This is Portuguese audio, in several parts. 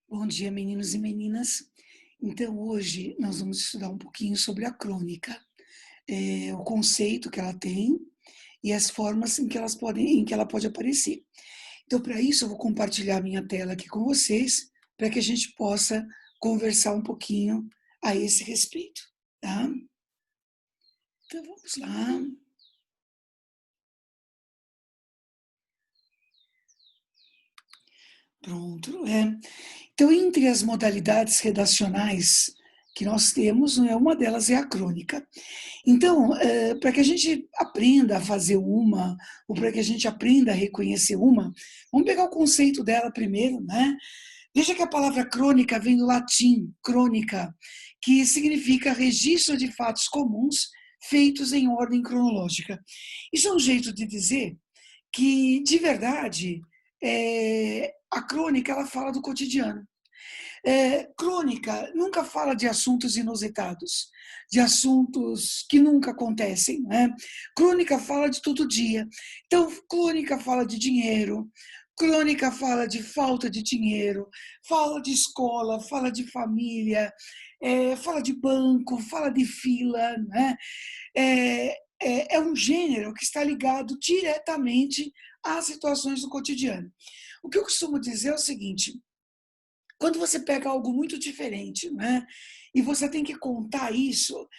Bom dia, meninos e meninas. Então, hoje nós vamos estudar um pouquinho sobre a crônica, o conceito que ela tem e as formas em que ela pode aparecer. Então, para isso, eu vou compartilhar minha tela aqui com vocês, para que a gente possa conversar um pouquinho a esse respeito, tá? Então, vamos lá. Pronto, Então, entre as modalidades redacionais que nós temos, né, uma delas é a crônica. Então, para que a gente aprenda a fazer uma, ou para que a gente aprenda a reconhecer uma, vamos pegar o conceito dela primeiro, né? Veja que a palavra crônica vem do latim, crônica, que significa registro de fatos comuns feitos em ordem cronológica. Isso é um jeito de dizer que, de verdade, a crônica ela fala do cotidiano. Crônica nunca fala de assuntos inusitados, de assuntos que nunca acontecem, né? Crônica fala de todo dia. Então, crônica fala de dinheiro, crônica fala de falta de dinheiro, fala de escola, fala de família, fala de banco, fala de fila, né? É um gênero que está ligado diretamente às situações do cotidiano. O que eu costumo dizer é o seguinte: quando você pega algo muito diferente, né, e você tem que contar isso,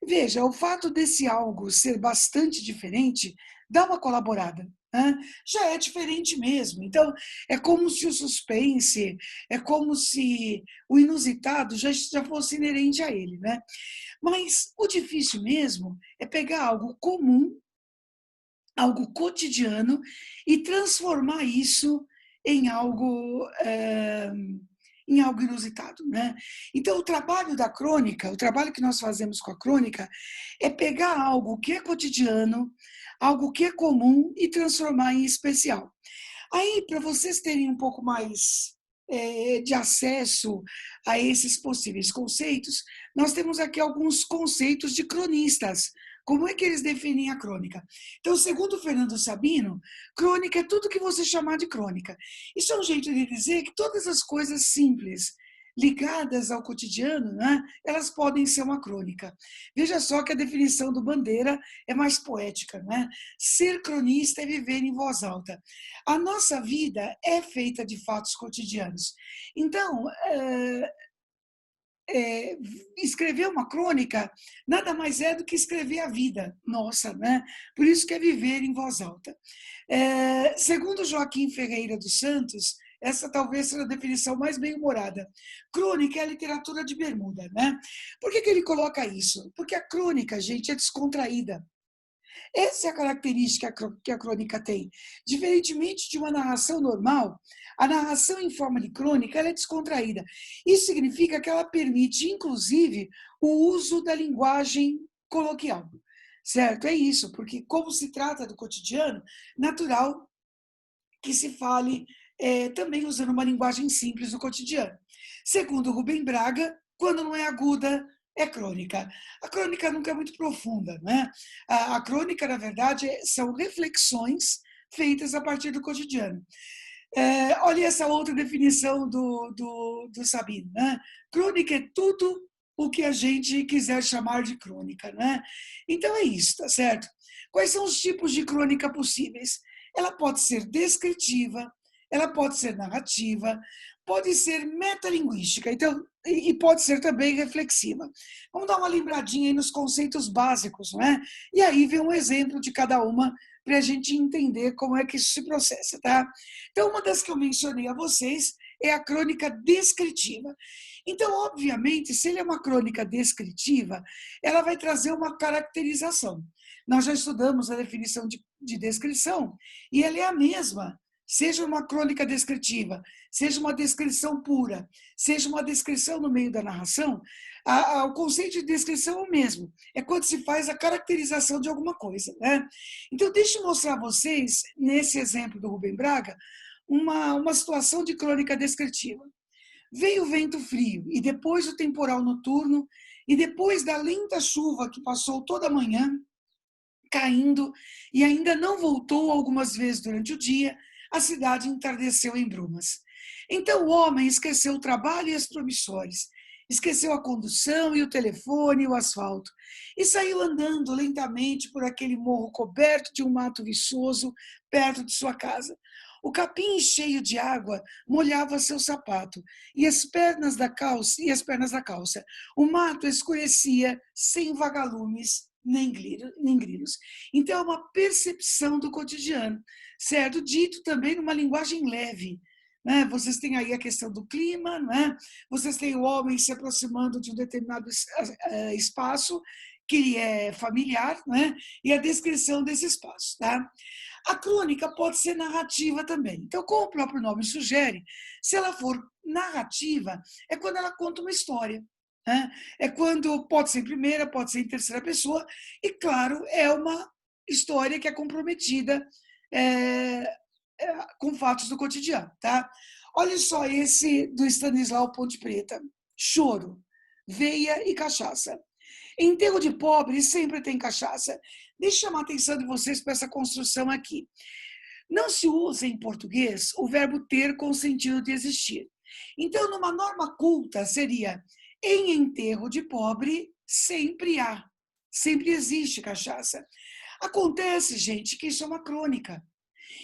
veja, o fato desse algo ser bastante diferente dá uma colaborada, né? Já é diferente mesmo. Então, é como se o suspense, é como se o inusitado já fosse inerente a ele, né? Mas o difícil mesmo é pegar algo comum, algo cotidiano, e transformar isso em algo, em algo inusitado, né? Então, o trabalho da crônica, o trabalho que nós fazemos com a crônica, é pegar algo que é cotidiano, algo que é comum e transformar em especial. Aí, para vocês terem um pouco mais de acesso a esses possíveis conceitos, nós temos aqui alguns conceitos de cronistas. Como é que eles definem a crônica? Então, segundo Fernando Sabino, crônica é tudo que você chamar de crônica. Isso é um jeito de dizer que todas as coisas simples, ligadas ao cotidiano, né, elas podem ser uma crônica. Veja só que a definição do Bandeira é mais poética, né? Ser cronista é viver em voz alta. A nossa vida é feita de fatos cotidianos. Então, é, escrever uma crônica nada mais é do que escrever a vida nossa, né? Por isso que é viver em voz alta. Segundo Joaquim Ferreira dos Santos, essa talvez seja a definição mais bem-humorada. Crônica é a literatura de bermuda, né? Por que ele coloca isso? Porque a crônica, gente, é descontraída. Essa é a característica que a crônica tem. Diferentemente de uma narração normal, a narração em forma de crônica ela é descontraída. Isso significa que ela permite, inclusive, o uso da linguagem coloquial. Certo? É isso, porque como se trata do cotidiano, natural que se fale também usando uma linguagem simples do cotidiano. Segundo Rubem Braga, quando não é aguda, é crônica. A crônica nunca é muito profunda, né? A crônica, na verdade, são reflexões feitas a partir do cotidiano. Olha essa outra definição do Sabino, né? Crônica é tudo o que a gente quiser chamar de crônica, né? Então é isso, tá certo? Quais são os tipos de crônica possíveis? Ela pode ser descritiva, ela pode ser narrativa, pode ser metalinguística, então, e pode ser também reflexiva. Vamos dar uma lembradinha aí nos conceitos básicos, né? E aí vem um exemplo de cada uma para a gente entender como é que isso se processa, tá? Então, uma das que eu mencionei a vocês é a crônica descritiva. Então, obviamente, se ele é uma crônica descritiva, ela vai trazer uma caracterização. Nós já estudamos a definição de descrição e ela é a mesma, seja uma crônica descritiva, seja uma descrição pura, seja uma descrição no meio da narração, o conceito de descrição é o mesmo, é quando se faz a caracterização de alguma coisa, né? Então, deixa eu mostrar a vocês, nesse exemplo do Rubem Braga, uma situação de crônica descritiva. Veio o vento frio, e depois o temporal noturno, e depois da lenta chuva que passou toda a manhã, caindo, e ainda não voltou algumas vezes durante o dia, a cidade entardeceu em brumas. Então o homem esqueceu o trabalho e as promissórias, esqueceu a condução e o telefone e o asfalto, e saiu andando lentamente por aquele morro coberto de um mato viçoso perto de sua casa. O capim cheio de água molhava seu sapato e as pernas da calça. O mato escurecia sem vagalumes nem grilos. Então, é uma percepção do cotidiano, certo? Dito também numa linguagem leve. Né? Vocês têm aí a questão do clima, né? Vocês têm o homem se aproximando de um determinado espaço que é familiar, né? E a descrição desse espaço. Tá? A crônica pode ser narrativa também. Então, como o próprio nome sugere, se ela for narrativa, é quando ela conta uma história. Né? É quando pode ser em primeira, pode ser em terceira pessoa, e, claro, é uma história que é comprometida é, com fatos do cotidiano. Tá? Olha só esse do Stanislau Ponte Preta. Choro, veia e cachaça. Em enterro de pobre sempre tem cachaça. Deixa eu chamar a atenção de vocês para essa construção aqui. Não se usa em português o verbo ter com o sentido de existir. Então, numa norma culta, seria em enterro de pobre sempre há, sempre existe cachaça. Acontece, gente, que isso é uma crônica.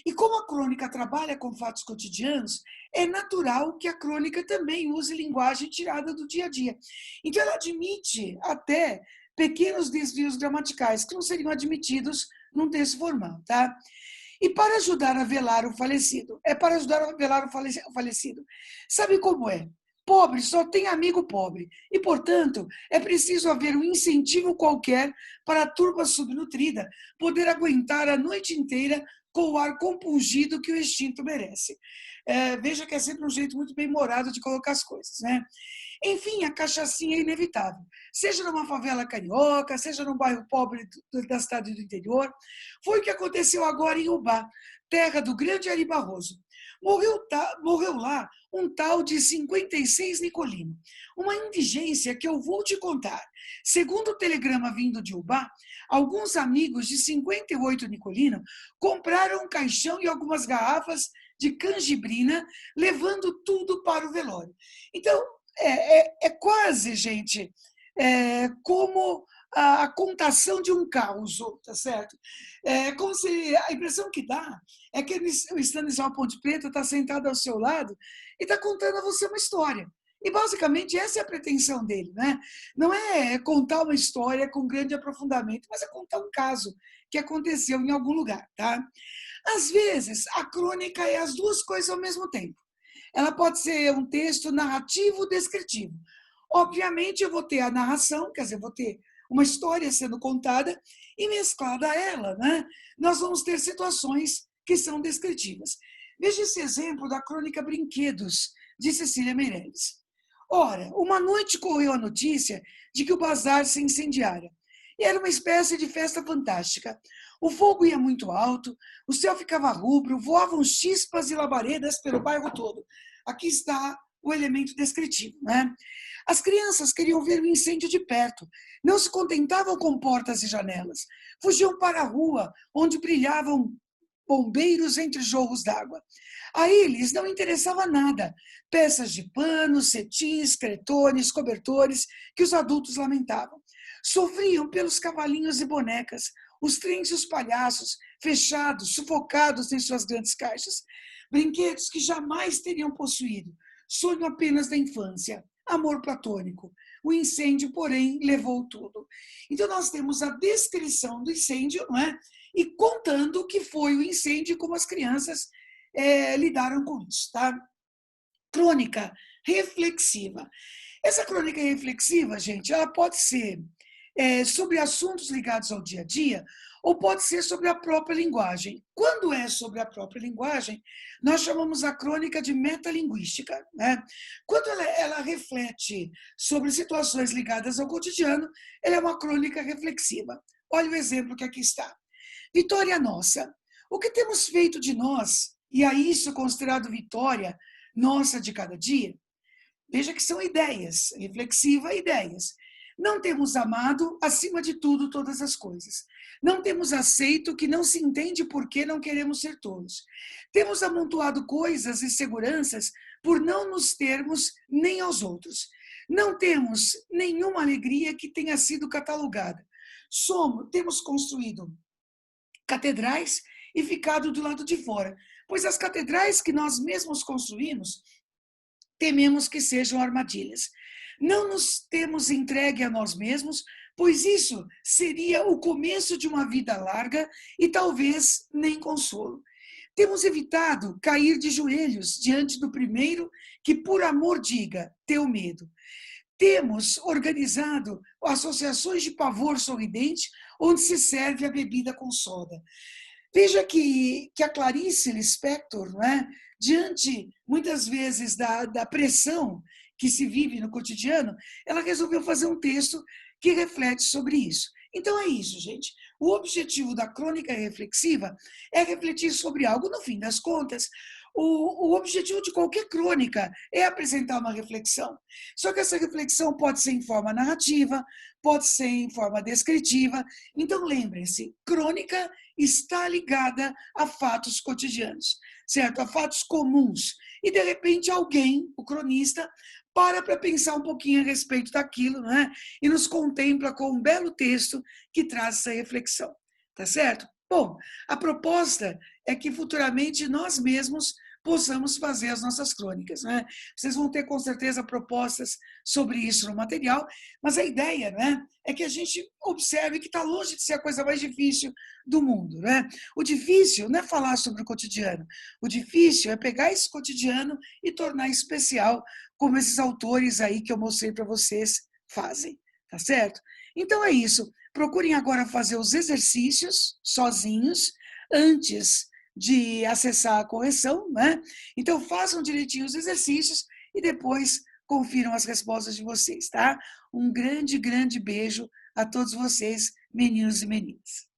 E como a crônica trabalha com fatos cotidianos, é natural que a crônica também use linguagem tirada do dia a dia. Então, ela admite até pequenos desvios gramaticais que não seriam admitidos num texto formal, tá? E para ajudar a velar o falecido, é para ajudar a velar o falecido. Sabe como é? Pobre só tem amigo pobre e, portanto, é preciso haver um incentivo qualquer para a turba subnutrida poder aguentar a noite inteira com o ar compungido que o instinto merece. Veja que é sempre um jeito muito bem-humorado de colocar as coisas, né? Enfim, a cachaçinha é inevitável. Seja numa favela carioca, seja num bairro pobre da cidade do interior. Foi o que aconteceu agora em Ubá, terra do grande Ari Barroso. Morreu lá um tal de 56 Nicolino. Uma indigência que eu vou te contar. Segundo o telegrama vindo de Ubá, alguns amigos de 58 Nicolino compraram um caixão e algumas garrafas de canjibrina, levando tudo para o velório. Então, é quase, gente, como a contação de um caos, tá certo? É como se a impressão que dá é que o Stanislau Ponte Preta está sentado ao seu lado e está contando a você uma história. E, basicamente, essa é a pretensão dele, né? Não é contar uma história com grande aprofundamento, mas é contar um caso que aconteceu em algum lugar, tá? Às vezes, a crônica é as duas coisas ao mesmo tempo. Ela pode ser um texto narrativo descritivo. Obviamente, eu vou ter a narração, quer dizer, vou ter uma história sendo contada e mesclada a ela, né? Nós vamos ter situações que são descritivas. Veja esse exemplo da crônica Brinquedos, de Cecília Meirelles. Ora, uma noite correu a notícia de que o bazar se incendiara. E era uma espécie de festa fantástica. O fogo ia muito alto, o céu ficava rubro, voavam chispas e labaredas pelo bairro todo. Aqui está o elemento descritivo, né? As crianças queriam ver o incêndio de perto, não se contentavam com portas e janelas, fugiam para a rua, onde brilhavam bombeiros entre jorros d'água. A eles não interessava nada, peças de pano, cetins, cretones, cobertores, que os adultos lamentavam. Sofriam pelos cavalinhos e bonecas, os trens e os palhaços, fechados, sufocados em suas grandes caixas. Brinquedos que jamais teriam possuído, sonho apenas da infância, amor platônico. O incêndio, porém, levou tudo. Então, nós temos a descrição do incêndio, não é? E contando o que foi o incêndio e como as crianças lidaram com isso. Tá? Crônica reflexiva. Essa crônica reflexiva, gente, ela pode ser sobre assuntos ligados ao dia a dia, ou pode ser sobre a própria linguagem. Quando é sobre a própria linguagem, nós chamamos a crônica de metalinguística. Né? Quando ela reflete sobre situações ligadas ao cotidiano, ela é uma crônica reflexiva. Olha o exemplo que aqui está. Vitória nossa. O que temos feito de nós, e a isso considerado vitória nossa de cada dia? Veja que são ideias, reflexiva, ideias. Não temos amado, acima de tudo, todas as coisas. Não temos aceito que não se entende por que não queremos ser tolos. Temos amontoado coisas e seguranças por não nos termos nem aos outros. Não temos nenhuma alegria que tenha sido catalogada. Temos construído catedrais e ficado do lado de fora, pois as catedrais que nós mesmos construímos, tememos que sejam armadilhas. Não nos temos entregue a nós mesmos, pois isso seria o começo de uma vida larga e talvez nem consolo. Temos evitado cair de joelhos diante do primeiro que, por amor, diga: teu medo. Temos organizado associações de pavor sorridente, onde se serve a bebida com soda. Veja que a Clarice Lispector, não é? Diante, muitas vezes, da pressão que se vive no cotidiano, ela resolveu fazer um texto que reflete sobre isso. Então é isso, gente. O objetivo da crônica reflexiva é refletir sobre algo. No fim das contas, o objetivo de qualquer crônica é apresentar uma reflexão. Só que essa reflexão pode ser em forma narrativa, pode ser em forma descritiva. Então, lembrem-se, crônica está ligada a fatos cotidianos, certo? A fatos comuns. E, de repente, alguém, o cronista, para pensar um pouquinho a respeito daquilo, né? E nos contempla com um belo texto que traz essa reflexão, tá certo? Bom, a proposta é que futuramente nós mesmos possamos fazer as nossas crônicas, né? Vocês vão ter com certeza propostas sobre isso no material, mas a ideia, né, é que a gente observe que está longe de ser a coisa mais difícil do mundo, né? O difícil não é falar sobre o cotidiano, o difícil é pegar esse cotidiano e tornar especial, como esses autores aí que eu mostrei para vocês fazem, tá certo? Então é isso. Procurem agora fazer os exercícios sozinhos, antes de acessar a correção, né? Então façam direitinho os exercícios e depois confiram as respostas de vocês, tá? Um grande, grande beijo a todos vocês, meninos e meninas.